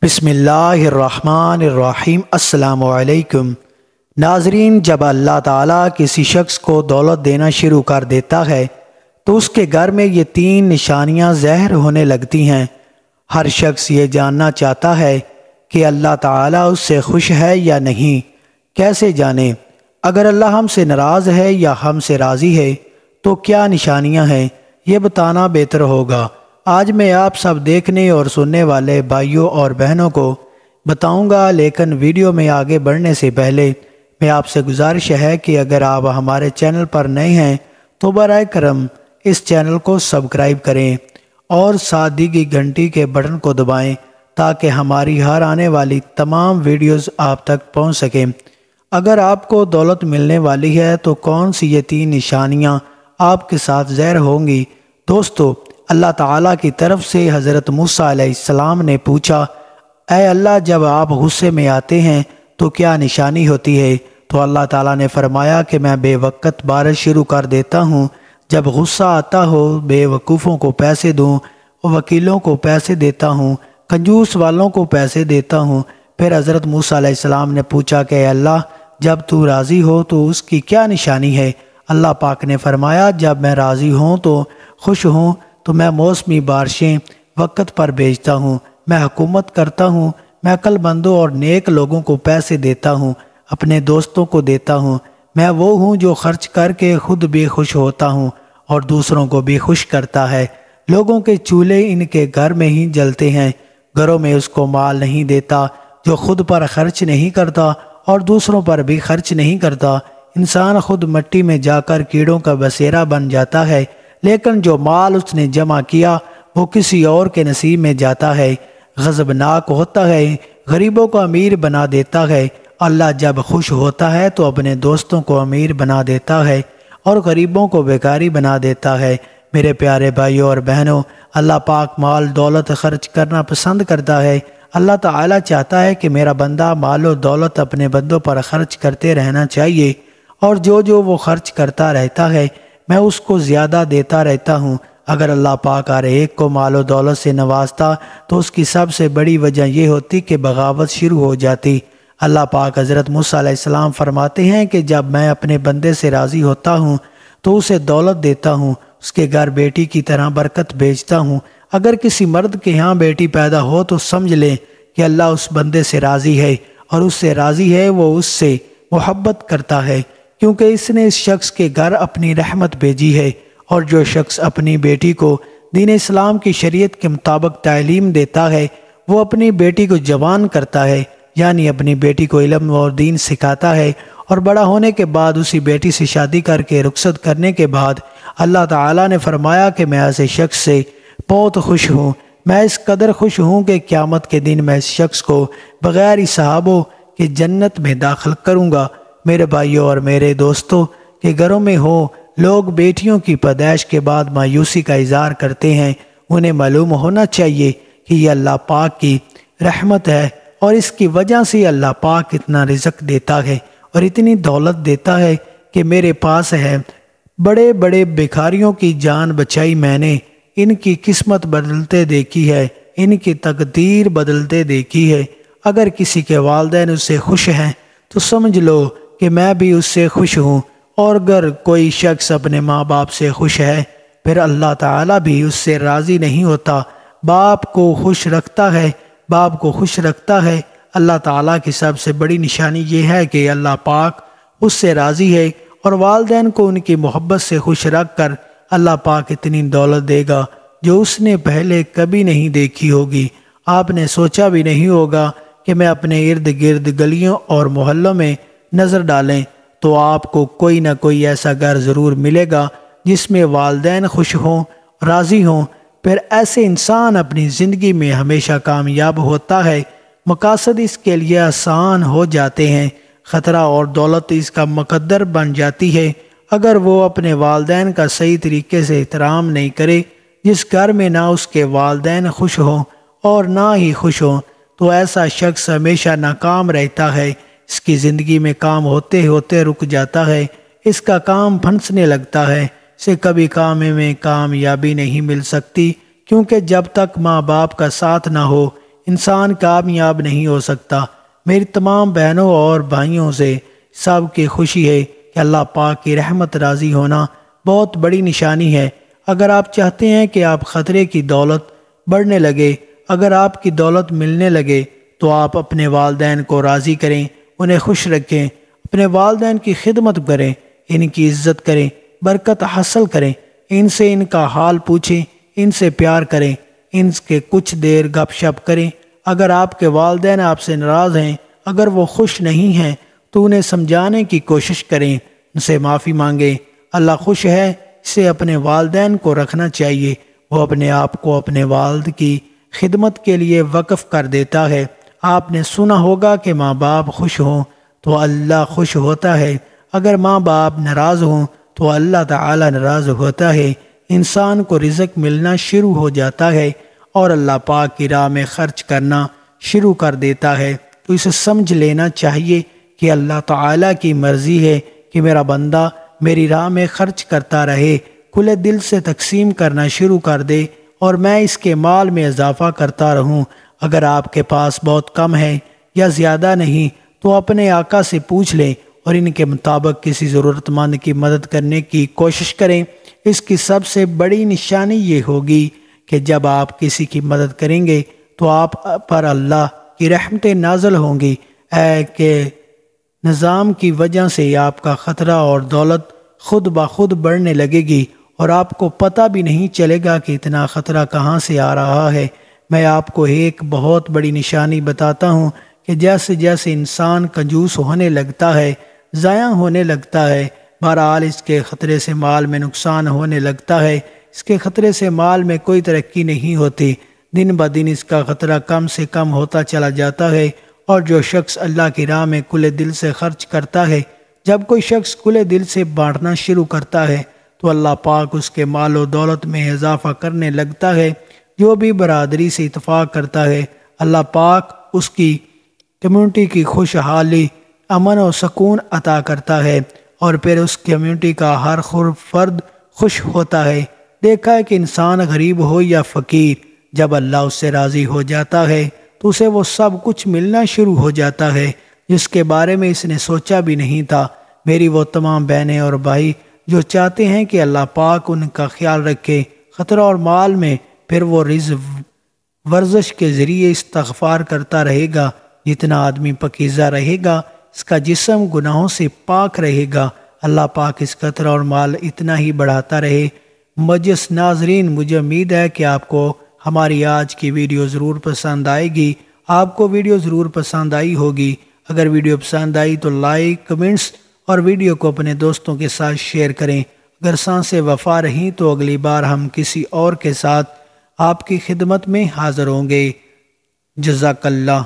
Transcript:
بسم اللہ الرحمن الرحیم۔ السلام علیکم ناظرین، جب اللہ تعالیٰ کسی شخص کو دولت دینا شروع کر دیتا ہے تو اس کے گھر میں یہ تین نشانیاں ظاہر ہونے لگتی ہیں۔ ہر شخص یہ جاننا چاہتا ہے کہ اللہ تعالیٰ اس سے خوش ہے یا نہیں۔ کیسے جانے؟ اگر اللہ ہم سے ناراض ہے یا ہم سے راضی ہے تو کیا نشانیاں ہیں، یہ بتانا بہتر ہوگا۔ آج میں آپ سب دیکھنے اور سننے والے بھائیوں اور بہنوں کو بتاؤں گا، لیکن ویڈیو میں آگے بڑھنے سے پہلے میں آپ سے گزارش ہے کہ اگر آپ ہمارے چینل پر نئے ہیں تو برائے کرم اس چینل کو سبسکرائب کریں اور ساتھ دی گئی گھنٹی کے بٹن کو دبائیں تاکہ ہماری ہر آنے والی تمام ویڈیوز آپ تک پہنچ سکیں۔ اگر آپ کو دولت ملنے والی ہے تو کون سی یہ تین نشانیاں آپ کے ساتھ ظاہر ہوں گی؟ دوستو، اللہ تعالیٰ کی طرف سے حضرت موسیٰ علیہ السلام نے پوچھا، اے اللہ، جب آپ غصے میں آتے ہیں تو کیا نشانی ہوتی ہے؟ تو اللہ تعالیٰ نے فرمایا کہ میں بے وقت بارش شروع کر دیتا ہوں، جب غصہ آتا ہو بے وقوفوں کو پیسے دوں، وکیلوں کو پیسے دیتا ہوں، کنجوس والوں کو پیسے دیتا ہوں۔ پھر حضرت موسیٰ علیہ السلام نے پوچھا کہ اے اللہ، جب تو راضی ہو تو اس کی کیا نشانی ہے؟ اللہ پاک نے فرمایا، جب میں راضی ہوں تو خوش ہوں تو میں موسمی بارشیں وقت پر بھیجتا ہوں، میں حکومت کرتا ہوں، میں عقل مندوں اور نیک لوگوں کو پیسے دیتا ہوں، اپنے دوستوں کو دیتا ہوں، میں وہ ہوں جو خرچ کر کے خود بھی خوش ہوتا ہوں اور دوسروں کو بھی خوش کرتا ہے۔ لوگوں کے چولہے ان کے گھر میں ہی جلتے ہیں، گھروں میں اس کو مال نہیں دیتا جو خود پر خرچ نہیں کرتا اور دوسروں پر بھی خرچ نہیں کرتا۔ انسان خود مٹی میں جا کر کیڑوں کا بسیرا بن جاتا ہے، لیکن جو مال اس نے جمع کیا وہ کسی اور کے نصیب میں جاتا ہے، غضبناک ہوتا ہے، غریبوں کو امیر بنا دیتا ہے۔ اللہ جب خوش ہوتا ہے تو اپنے دوستوں کو امیر بنا دیتا ہے اور غریبوں کو بیکاری بنا دیتا ہے۔ میرے پیارے بھائیوں اور بہنوں، اللہ پاک مال دولت خرچ کرنا پسند کرتا ہے۔ اللہ تعالیٰ چاہتا ہے کہ میرا بندہ مال و دولت اپنے بندوں پر خرچ کرتے رہنا چاہیے، اور جو وہ خرچ کرتا رہتا ہے میں اس کو زیادہ دیتا رہتا ہوں۔ اگر اللہ پاک ہر ایک کو مال و دولت سے نوازتا تو اس کی سب سے بڑی وجہ یہ ہوتی کہ بغاوت شروع ہو جاتی۔ اللہ پاک حضرت موسیٰ علیہ السلام فرماتے ہیں کہ جب میں اپنے بندے سے راضی ہوتا ہوں تو اسے دولت دیتا ہوں، اس کے گھر بیٹی کی طرح برکت بھیجتا ہوں۔ اگر کسی مرد کے ہاں بیٹی پیدا ہو تو سمجھ لیں کہ اللہ اس بندے سے راضی ہے، اور اس سے راضی ہے وہ اس سے محبت کرتا ہے، کیونکہ اس نے اس شخص کے گھر اپنی رحمت بھیجی ہے۔ اور جو شخص اپنی بیٹی کو دین اسلام کی شریعت کے مطابق تعلیم دیتا ہے وہ اپنی بیٹی کو جوان کرتا ہے، یعنی اپنی بیٹی کو علم اور دین سکھاتا ہے، اور بڑا ہونے کے بعد اسی بیٹی سے شادی کر کے رخصت کرنے کے بعد اللہ تعالیٰ نے فرمایا کہ میں ایسے شخص سے بہت خوش ہوں، میں اس قدر خوش ہوں کہ قیامت کے دن میں اس شخص کو بغیر حسابوں کے جنت میں داخل کروں گا۔ میرے بھائیوں اور میرے دوستوں کے گھروں میں ہو لوگ بیٹیوں کی پیدائش کے بعد مایوسی کا اظہار کرتے ہیں، انہیں معلوم ہونا چاہیے کہ یہ اللہ پاک کی رحمت ہے، اور اس کی وجہ سے اللہ پاک اتنا رزق دیتا ہے اور اتنی دولت دیتا ہے کہ میرے پاس ہے۔ بڑے بڑے بھکاریوں کی جان بچائی میں نے، ان کی قسمت بدلتے دیکھی ہے، ان کی تقدیر بدلتے دیکھی ہے۔ اگر کسی کے والدین اس سے خوش ہیں تو سمجھ لو کہ میں بھی اس سے خوش ہوں، اور اگر کوئی شخص اپنے ماں باپ سے خوش ہے پھر اللہ تعالیٰ بھی اس سے راضی نہیں ہوتا۔ باپ کو خوش رکھتا ہے۔ اللہ تعالیٰ کی سب سے بڑی نشانی یہ ہے کہ اللہ پاک اس سے راضی ہے، اور والدین کو ان کی محبت سے خوش رکھ کر اللہ پاک اتنی دولت دے گا جو اس نے پہلے کبھی نہیں دیکھی ہوگی۔ آپ نے سوچا بھی نہیں ہوگا کہ میں اپنے ارد گرد گلیوں اور محلوں میں نظر ڈالیں تو آپ کو کوئی نہ کوئی ایسا گھر ضرور ملے گا جس میں والدین خوش ہوں، راضی ہوں۔ پھر ایسے انسان اپنی زندگی میں ہمیشہ کامیاب ہوتا ہے، مقاصد اس کے لیے آسان ہو جاتے ہیں، خطرہ اور دولت اس کا مقدر بن جاتی ہے۔ اگر وہ اپنے والدین کا صحیح طریقے سے احترام نہیں کرے، جس گھر میں نہ اس کے والدین خوش ہوں اور نہ ہی خوش ہوں، تو ایسا شخص ہمیشہ ناکام رہتا ہے۔ اس کی زندگی میں کام ہوتے ہوتے رک جاتا ہے، اس کا کام پھنسنے لگتا ہے، اسے کبھی کام میں کامیابی نہیں مل سکتی، کیونکہ جب تک ماں باپ کا ساتھ نہ ہو انسان کامیاب نہیں ہو سکتا۔ میری تمام بہنوں اور بھائیوں سے سب کی خوشی ہے کہ اللہ پاک کی رحمت راضی ہونا بہت بڑی نشانی ہے۔ اگر آپ چاہتے ہیں کہ آپ خطرے کی دولت بڑھنے لگے، اگر آپ کی دولت ملنے لگے، تو آپ اپنے والدین کو راضی کریں، انہیں خوش رکھیں، اپنے والدین کی خدمت کریں، ان کی عزت کریں، برکت حاصل کریں، ان سے ان کا حال پوچھیں، ان سے پیار کریں، ان کے کچھ دیر گپ شپ کریں۔ اگر آپ کے والدین آپ سے ناراض ہیں، اگر وہ خوش نہیں ہیں، تو انہیں سمجھانے کی کوشش کریں، ان سے معافی مانگیں۔ اللہ خوش ہے، اسے اپنے والدین کو رکھنا چاہیے۔ وہ اپنے آپ کو اپنے والد کی خدمت کے لیے وقف کر دیتا ہے۔ آپ نے سنا ہوگا کہ ماں باپ خوش ہوں تو اللہ خوش ہوتا ہے، اگر ماں باپ ناراض ہوں تو اللہ تعالی ناراض ہوتا ہے۔ انسان کو رزق ملنا شروع ہو جاتا ہے اور اللہ پاک کی راہ میں خرچ کرنا شروع کر دیتا ہے، تو اسے سمجھ لینا چاہیے کہ اللہ تعالی کی مرضی ہے کہ میرا بندہ میری راہ میں خرچ کرتا رہے، کھلے دل سے تقسیم کرنا شروع کر دے اور میں اس کے مال میں اضافہ کرتا رہوں۔ اگر آپ کے پاس بہت کم ہے یا زیادہ نہیں تو اپنے آقا سے پوچھ لیں اور ان کے مطابق کسی ضرورت مند کی مدد کرنے کی کوشش کریں۔ اس کی سب سے بڑی نشانی یہ ہوگی کہ جب آپ کسی کی مدد کریں گے تو آپ پر اللہ کی رحمتیں نازل ہوں گی، کہ نظام کی وجہ سے آپ کا خطرہ اور دولت خود بخود بڑھنے لگے گی اور آپ کو پتہ بھی نہیں چلے گا کہ اتنا خطرہ کہاں سے آ رہا ہے۔ میں آپ کو ایک بہت بڑی نشانی بتاتا ہوں کہ جیسے جیسے انسان کنجوس ہونے لگتا ہے، ضائع ہونے لگتا ہے، بہرحال اس کے خطرے سے مال میں نقصان ہونے لگتا ہے، اس کے خطرے سے مال میں کوئی ترقی نہیں ہوتی، دن بدن اس کا خطرہ کم سے کم ہوتا چلا جاتا ہے۔ اور جو شخص اللہ کی راہ میں کھلے دل سے خرچ کرتا ہے، جب کوئی شخص کھلے دل سے بانٹنا شروع کرتا ہے تو اللہ پاک اس کے مال و دولت میں اضافہ کرنے لگتا ہے۔ جو بھی برادری سے اتفاق کرتا ہے، اللہ پاک اس کی کمیونٹی کی خوشحالی، امن و سکون عطا کرتا ہے اور پھر اس کمیونٹی کا ہر فرد خوش ہوتا ہے۔ دیکھا ہے کہ انسان غریب ہو یا فقیر، جب اللہ اس سے راضی ہو جاتا ہے تو اسے وہ سب کچھ ملنا شروع ہو جاتا ہے جس کے بارے میں اس نے سوچا بھی نہیں تھا۔ میری وہ تمام بہنیں اور بھائی جو چاہتے ہیں کہ اللہ پاک ان کا خیال رکھے خطرہ اور مال میں، پھر وہ ورزش کے ذریعے استغفار کرتا رہے گا۔ جتنا آدمی پاکیزہ رہے گا، اس کا جسم گناہوں سے پاک رہے گا، اللہ پاک اس خطرہ اور مال اتنا ہی بڑھاتا رہے۔ مجلس ناظرین، مجھے امید ہے کہ آپ کو ہماری آج کی ویڈیو ضرور پسند آئے گی۔ آپ کو ویڈیو ضرور پسند آئی ہوگی۔ اگر ویڈیو پسند آئی تو لائک، کمنٹس اور ویڈیو کو اپنے دوستوں کے ساتھ شیئر کریں۔ اگر سانسیں وفا رہیں تو اگلی بار ہم کسی اور کے ساتھ آپ کی خدمت میں حاضر ہوں گے۔ جزاک اللہ۔